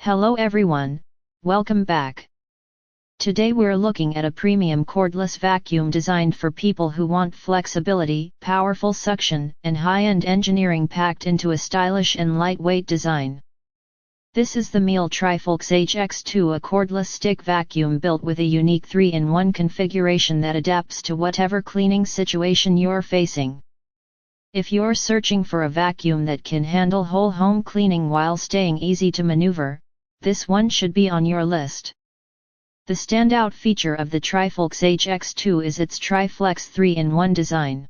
Hello everyone, welcome back. Today we're looking at a premium cordless vacuum designed for people who want flexibility, powerful suction, and high-end engineering packed into a stylish and lightweight design. This is the Miele Triflex HX2, a cordless stick vacuum built with a unique 3-in-1 configuration that adapts to whatever cleaning situation you're facing. If you're searching for a vacuum that can handle whole home cleaning while staying easy to maneuver, this one should be on your list. The standout feature of the Triflex HX2 is its Triflex 3-in-1 design.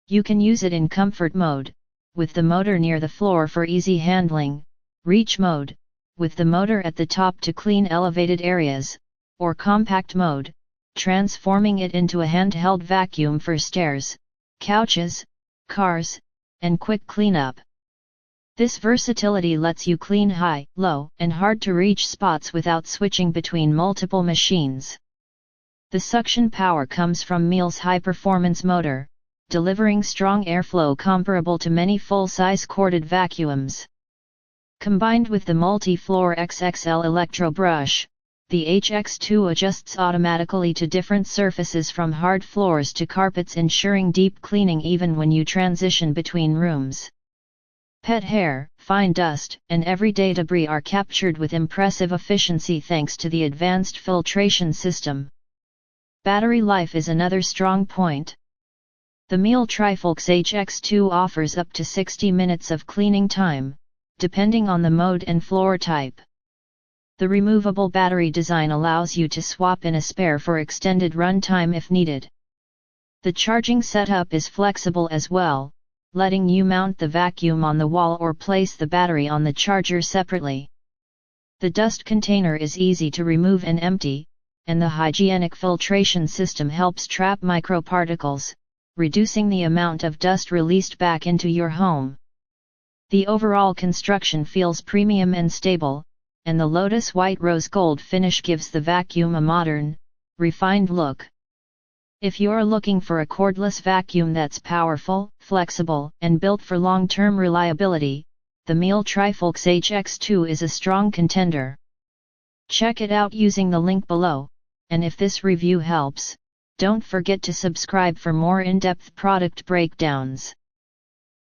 You can use it in comfort mode, with the motor near the floor for easy handling, reach mode, with the motor at the top to clean elevated areas, or compact mode, transforming it into a handheld vacuum for stairs, couches, cars, and quick cleanup. This versatility lets you clean high, low, and hard-to-reach spots without switching between multiple machines. The suction power comes from Miele's high-performance motor, delivering strong airflow comparable to many full-size corded vacuums. Combined with the MultiFloor XXL ElectroBrush, the HX2 adjusts automatically to different surfaces from hard floors to carpets, ensuring deep cleaning even when you transition between rooms. Pet hair, fine dust, and everyday debris are captured with impressive efficiency thanks to the advanced filtration system. Battery life is another strong point. The Miele Triflex HX2 offers up to 60 minutes of cleaning time, depending on the mode and floor type. The removable battery design allows you to swap in a spare for extended runtime if needed. The charging setup is flexible as well, letting you mount the vacuum on the wall or place the battery on the charger separately. The dust container is easy to remove and empty, and the hygienic filtration system helps trap microparticles, reducing the amount of dust released back into your home. The overall construction feels premium and stable, and the Lotus white rose gold finish gives the vacuum a modern, refined look. If you're looking for a cordless vacuum that's powerful, flexible, and built for long-term reliability, the Miele Triflex HX2 is a strong contender. Check it out using the link below, and if this review helps, don't forget to subscribe for more in-depth product breakdowns.